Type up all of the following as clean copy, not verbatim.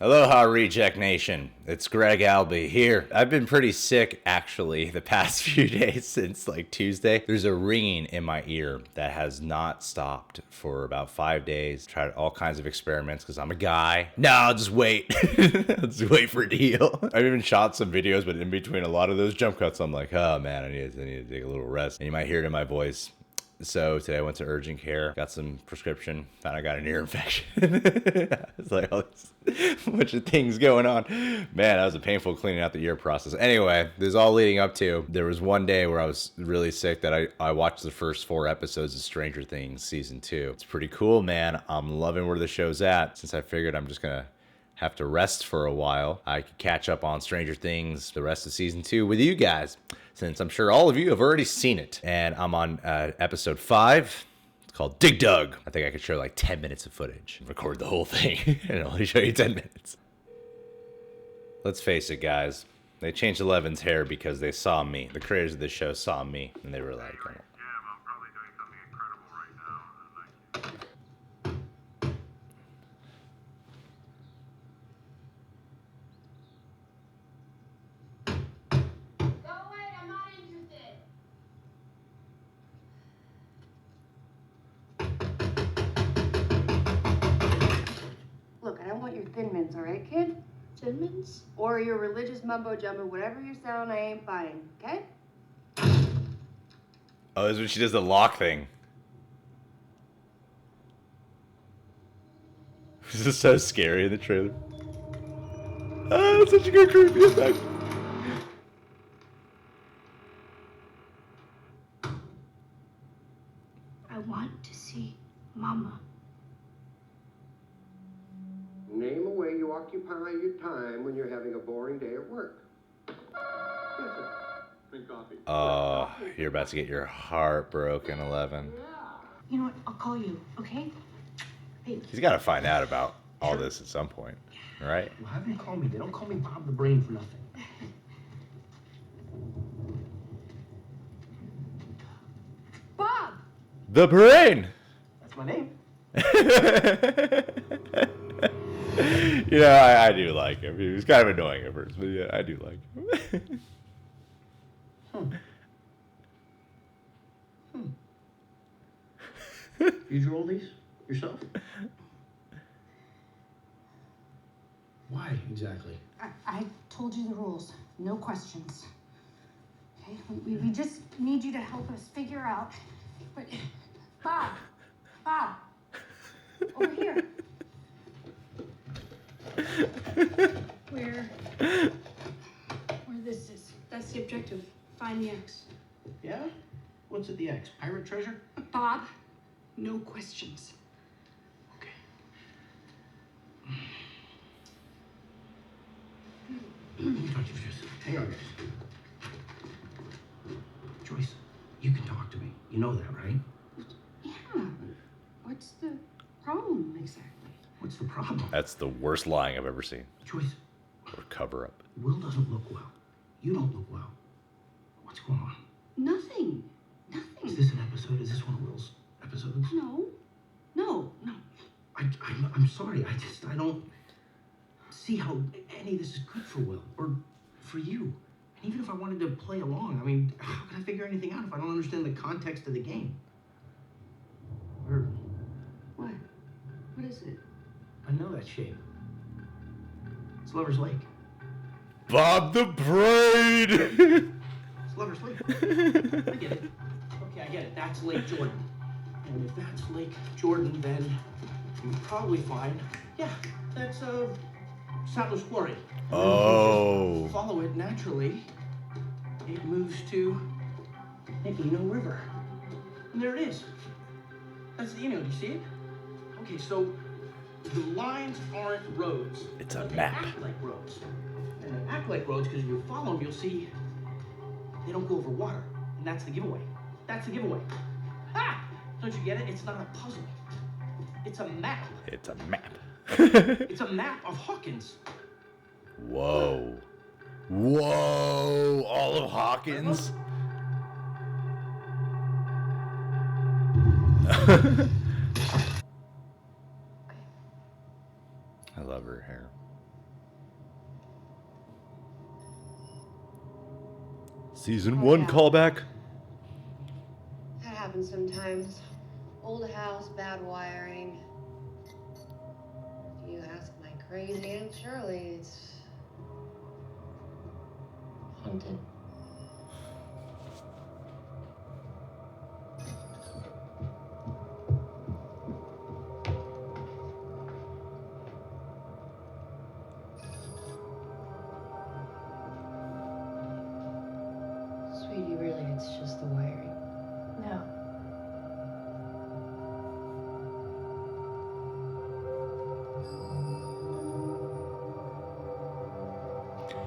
Aloha, Reject Nation. It's Greg Albee here. I've been pretty sick, actually, the past few days since like Tuesday. There's a ringing in my ear that has not stopped for about 5 days. Tried all kinds of experiments because I'm a guy. No, I'll just wait. I'll just wait for it to heal. I've even shot some videos, but in between a lot of those jump cuts, I'm like, oh man, I need to take a little rest. And you might hear it in my voice. So today I went to urgent care, got some prescription, found I got an ear infection. It's like all this bunch of things going on. Man, that was a painful cleaning out the ear process. Anyway, this is all leading up to, there was one day where I was really sick that I watched the first 4 episodes of Stranger Things season 2. It's pretty cool, man. I'm loving where the show's at. Since I figured I'm just gonna have to rest for a while, I could catch up on Stranger Things the rest of season 2 with you guys, since I'm sure all of you have already seen it. And I'm on episode 5. It's called Dig Dug. I think I could show like 10 minutes of footage, record the whole thing, and only show you 10 minutes. Let's face it, guys. They changed Eleven's hair because they saw me. The creators of the show saw me, and they were like, oh. I'm probably doing something incredible right now. Go away, I'm not interested. Look, I don't want your Thin Mints, all right, kid? Thin Mints? Or your religious mumbo jumbo, whatever you're selling, I ain't buying, okay? Oh, this is when she does the lock thing. This is so scary in the trailer. Oh, it's such a good creepy effect. I want to see Mama. Name a way you occupy your time when you're having a boring day at work. Yes, sir. Drink coffee. Oh, you're about to get your heart broken, 11. You know what? I'll call you, okay? Hey, He's got to find out about all this at some point, right? Well, have them call me. They don't call me Bob the Brain for nothing. Bob! The brain! That's my name. You know, I do like him. He was kind of annoying at first, but yeah, I do like him. You drew all these yourself? Why exactly? I told you the rules. No questions. Okay? We just need you to help us figure out. But Bob, over here. Where this is. That's the objective. Find the X. Yeah? What's at the X? Pirate treasure? Bob, no questions. Okay. Let me talk to you for just a second. Hang on, guys. Joyce, you can talk to me. You know that, right? Yeah. What's the problem exactly? What's the problem? That's the worst lying I've ever seen. Joyce, Or cover up. Will doesn't look well. You don't look well. What's going on? Nothing. Is this an episode? Is this one of Will's episodes? No. I'm sorry. I don't see how any of this is good for Will or for you. And even if I wanted to play along, I mean, how can I figure anything out if I don't understand the context of the game? Or What? What is it? I know that shape. It's Lover's Lake. Bob the Brain! It's Lover's Lake. I get it. Okay, I get it. That's Lake Jordan. And if that's Lake Jordan, then you probably find, yeah, that's Saddler's Quarry. And then if you just follow it naturally, it moves to the Eno River. And there it is. That's the Eno. Do you see it? Okay, so the lines aren't roads. It's a but they map. act like roads. And they act like roads because if you follow them, you'll see they don't go over water. And that's the giveaway. That's the giveaway. Ah! Don't you get it? It's not a puzzle. It's a map. It's a map. It's a map of Hawkins. Whoa. Whoa. All of Hawkins? I love her hair. Season Oh, 1 yeah. callback. That happens sometimes. Old house, bad wiring. If you ask my crazy Aunt Shirley, it's haunted. Sweetie, really, it's just the wiring. No.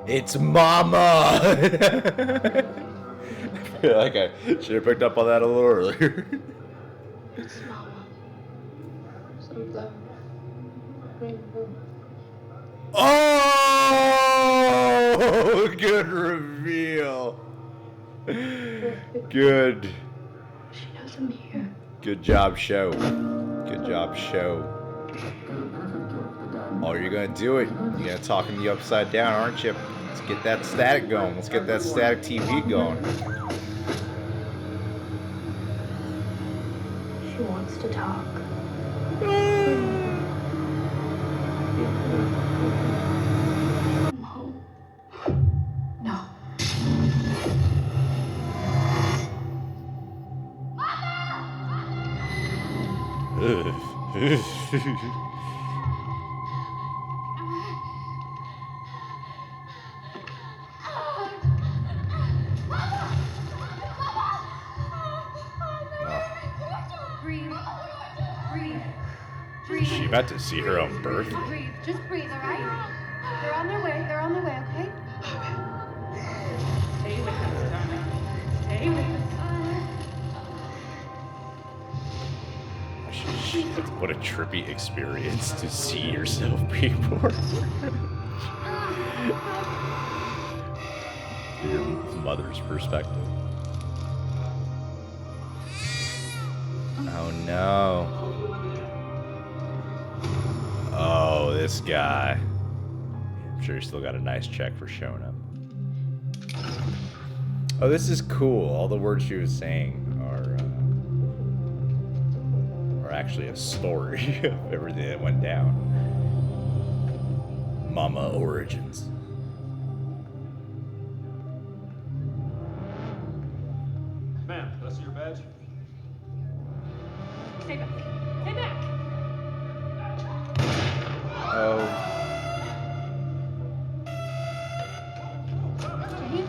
It's Mama! I feel like I should have picked up on that a little earlier. It's Mama. Sunflower. Rainbow. Oh! Good reveal. Good. She knows I'm here. Good job, show. Good job, show. Oh, you're gonna do it. You're gonna talk me upside down, aren't you? Let's get that static going. Let's get that static TV going. She wants to talk. I'm home. No. Breathe. Breathe. Is she about to see her own birth? Breathe. Just breathe, all right? They're on their way. They're on their way, okay? Stay with us, darling. Stay with us. What a trippy experience to see yourself be born. Your mother's perspective. Oh no. Oh, this guy. I'm sure he still got a nice check for showing up. Oh, this is cool. All the words she was saying are actually a story of everything that went down. Mama origins. Ma'am, can I see your badge? Stay back. Stay back. Oh. Dave?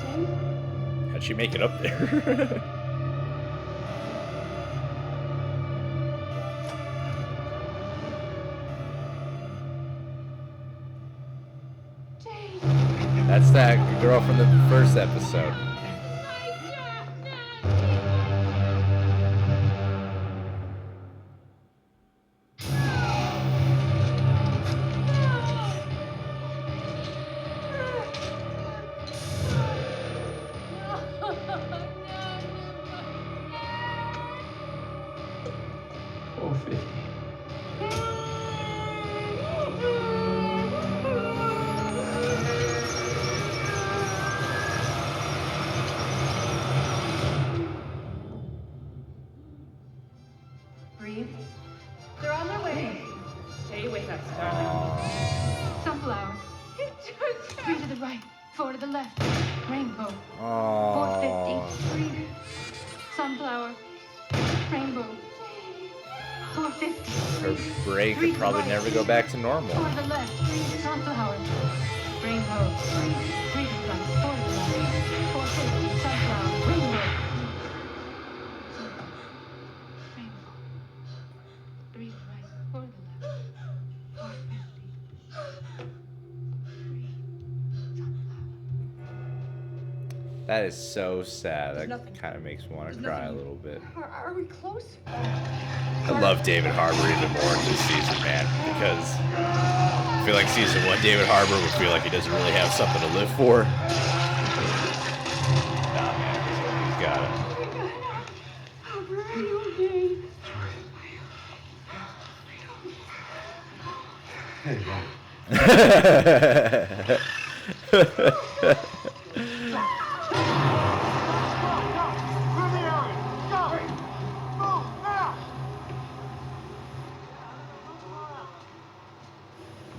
Dave? How'd she make it up there? That's that girl from the first episode. Breathe. They're on their way. Stay with us, darling. Sunflower. 3 to the right, 4 to the left. Rainbow. Oh. 450. Breathe. Sunflower. Rainbow. 450. Her brain could probably never go back to normal. 4 to the left. Sunflower. Rainbow. 3 to the right, 4 to the left. 450. Sunflower. Rainbow. Rainbow. 3 to the right, 4 to the left. 450. 3. Sunflower. That is so sad. That nothing. kind of makes me want to cry a little bit. Are we close? I love David Harbour even more in this season, man, because I feel like season 1 David Harbour would feel like he doesn't really have something to live for. Nah, man, he's got it. Harper, are you okay?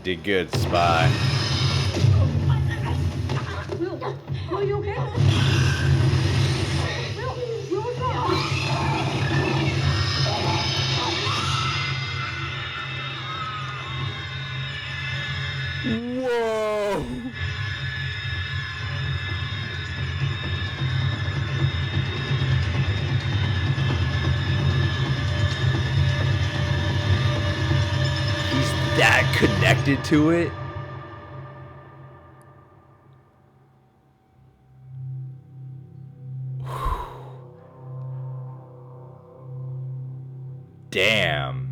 Did good, Spy. Will, are you okay? Will, you okay? Whoa! He's that connected to it? Damn.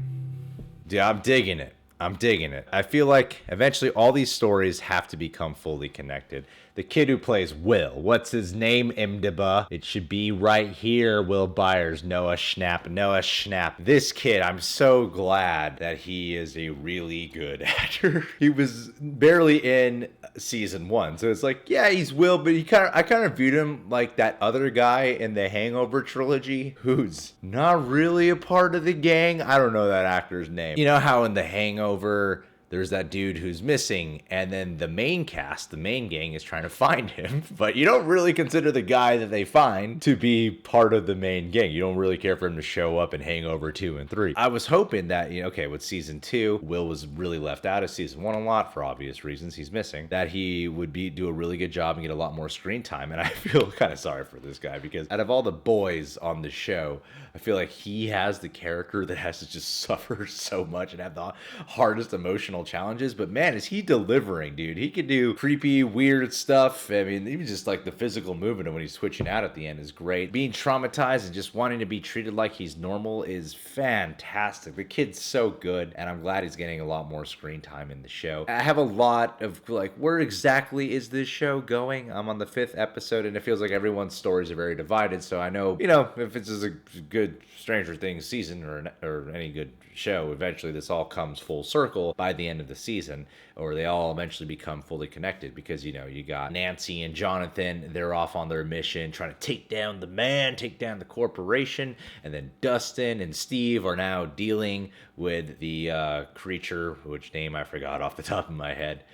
Dude, I'm digging it. I'm digging it. I feel like eventually all these stories have to become fully connected. The kid who plays Will, what's his name, Imdb? It should be right here, Will Byers, Noah Schnapp, Noah Schnapp. This kid, I'm so glad that he is a really good actor. He was barely in season 1, so it's like, yeah, he's Will, but I kind of viewed him like that other guy in the Hangover trilogy who's not really a part of the gang. I don't know that actor's name. You know how in the Hangover there's that dude who's missing, and then the main cast, the main gang, is trying to find him, but you don't really consider the guy that they find to be part of the main gang. You don't really care for him to show up in Hangover 2 and 3. I was hoping that, okay, with season 2, Will was really left out of season 1 a lot for obvious reasons. He's missing. That he would do a really good job and get a lot more screen time, and I feel kind of sorry for this guy because out of all the boys on the show, I feel like he has the character that has to just suffer so much and have the hardest emotional challenges, but man, is he delivering, dude. He could do creepy, weird stuff. I mean, even just like the physical movement when he's switching out at the end is great. Being traumatized and just wanting to be treated like he's normal is fantastic. The kid's so good, and I'm glad he's getting a lot more screen time in the show. I have a lot of like, where exactly is this show going? I'm on the 5th episode, and it feels like everyone's stories are very divided, so I know, if it's just a good Stranger Things season or any good show, eventually this all comes full circle by the end of the season, or they all eventually become fully connected because, you got Nancy and Jonathan, they're off on their mission trying to take down the man, take down the corporation, and then Dustin and Steve are now dealing with the creature, which name I forgot off the top of my head.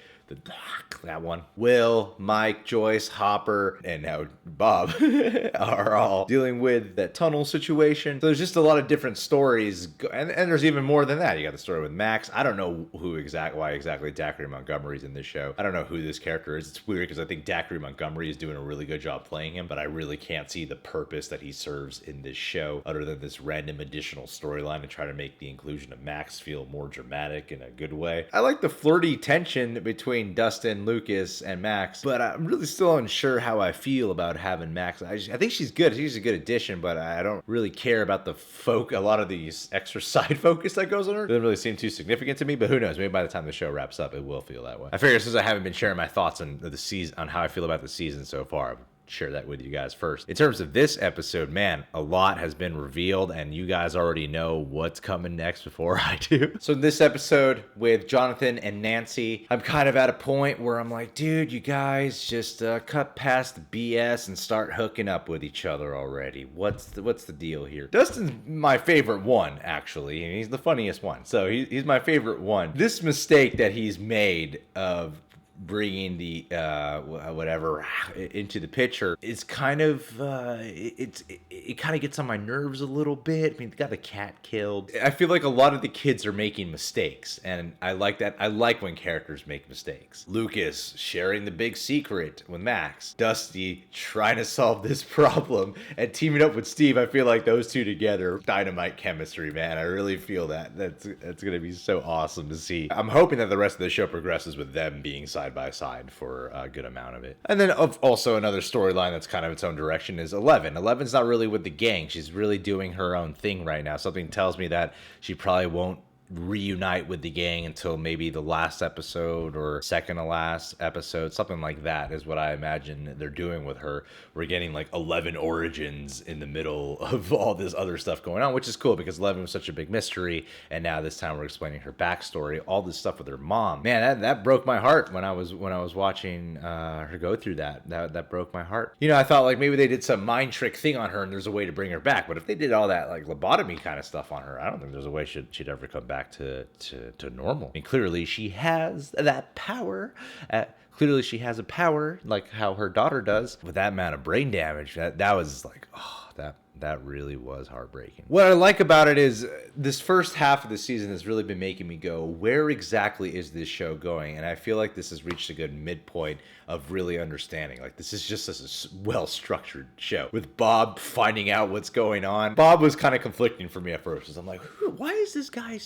That one. Will, Mike, Joyce, Hopper, and now Bob are all dealing with that tunnel situation. So there's just a lot of different stories, and there's even more than that. You got the story with Max. I don't know why exactly Dacre Montgomery's in this show. I don't know who this character is. It's weird because I think Dacre Montgomery is doing a really good job playing him, but I really can't see the purpose that he serves in this show other than this random additional storyline to try to make the inclusion of Max feel more dramatic in a good way. I like the flirty tension between Dustin, Lucas, and Max, but I'm really still unsure how I feel about having Max. I think she's good. She's a good addition, but I don't really care about a lot of these extra side focus that goes on her. It doesn't really seem too significant to me, but who knows? Maybe by the time the show wraps up, it will feel that way. I figure since I haven't been sharing my thoughts on the season, on how I feel about the season so far, share that with you guys first. In terms of this episode, man, a lot has been revealed, and you guys already know what's coming next before I do. So in this episode with Jonathan and Nancy, I'm kind of at a point where I'm like, dude, you guys just cut past the BS and start hooking up with each other already. What's the deal here? Dustin's my favorite one, actually, and he's the funniest one. So he's my favorite one. This mistake that he's made of bringing the whatever into the picture is kind of it kind of gets on my nerves a little bit. I mean, they got the cat killed. I feel like a lot of the kids are making mistakes, and I like that. I like when characters make mistakes. Lucas sharing the big secret with Max, Dusty trying to solve this problem, and teaming up with Steve. I feel like those two together, dynamite chemistry, man. I really feel that. That's gonna be so awesome to see. I'm hoping that the rest of the show progresses with them being side by side for a good amount of it. And then also another storyline that's kind of its own direction is Eleven. Eleven's not really with the gang. She's really doing her own thing right now. Something tells me that she probably won't reunite with the gang until maybe the last episode or second to last episode. Something like that is what I imagine they're doing with her. We're getting like 11 origins in the middle of all this other stuff going on, which is cool because 11 was such a big mystery, and now this time we're explaining her backstory, all this stuff with her mom. Man, that broke my heart when I was watching her go through that broke my heart. I thought like maybe they did some mind trick thing on her and there's a way to bring her back, but if they did all that like lobotomy kind of stuff on her, I don't think there's a way she'd ever come back back to normal. I mean, clearly she has that power. Clearly she has a power like how her daughter does. With that amount of brain damage, that was like, oh, that really was heartbreaking. What I like about it is this first half of the season has really been making me go, where exactly is this show going? And I feel like this has reached a good midpoint of really understanding. Like, this is just a well-structured show with Bob finding out what's going on. Bob was kind of conflicting for me at first, because I'm like, why is this guy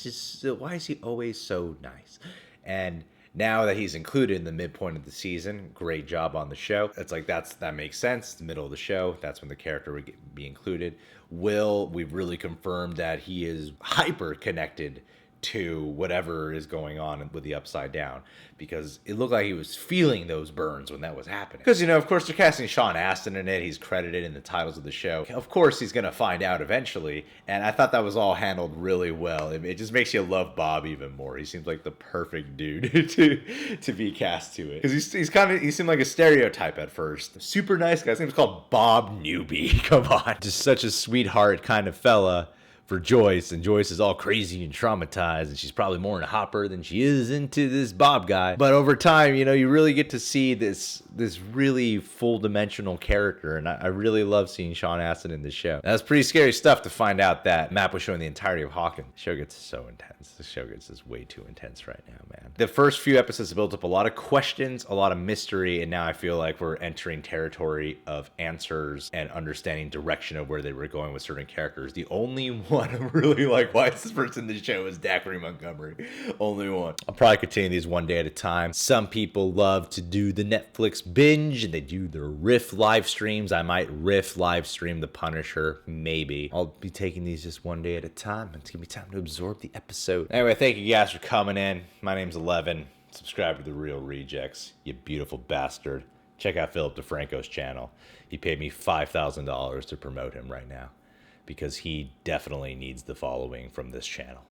why is he always so nice? And now that he's included in the midpoint of the season, great job on the show. It's like, that makes sense. It's the middle of the show. That's when the character would be included. Will, we've really confirmed that he is hyper connected to whatever is going on with the Upside Down, because it looked like he was feeling those burns when that was happening. Because, you know, of course, they're casting Sean Astin in it. He's credited in the titles of the show. Of course, he's going to find out eventually, and I thought that was all handled really well. It just makes you love Bob even more. He seems like the perfect dude to be cast to it. Because he seemed like a stereotype at first. Super nice guy. His name's called Bob Newby. Come on. Just such a sweetheart kind of fella for Joyce, and Joyce is all crazy and traumatized, and she's probably more into Hopper than she is into this Bob guy. But over time, you know, you really get to see this really full-dimensional character, and I really love seeing Sean Astin in this show. That's pretty scary stuff to find out that Mapp was showing the entirety of Hawkins. The show gets so intense. The show gets just way too intense right now, man. The first few episodes have built up a lot of questions, a lot of mystery, and now I feel like we're entering territory of answers and understanding direction of where they were going with certain characters. The only one I'm really like, why is this person in the show is Zachary Montgomery. Only one. I'll probably continue these one day at a time. Some people love to do the Netflix binge, and they do their Riff live streams. I might Riff live stream The Punisher, maybe. I'll be taking these just one day at a time. It's gonna be time to absorb the episode. Anyway, thank you guys for coming in. My name's 11. Subscribe to The Real Rejects, you beautiful bastard. Check out Philip DeFranco's channel. He paid me $5,000 to promote him right now, because he definitely needs the following from this channel.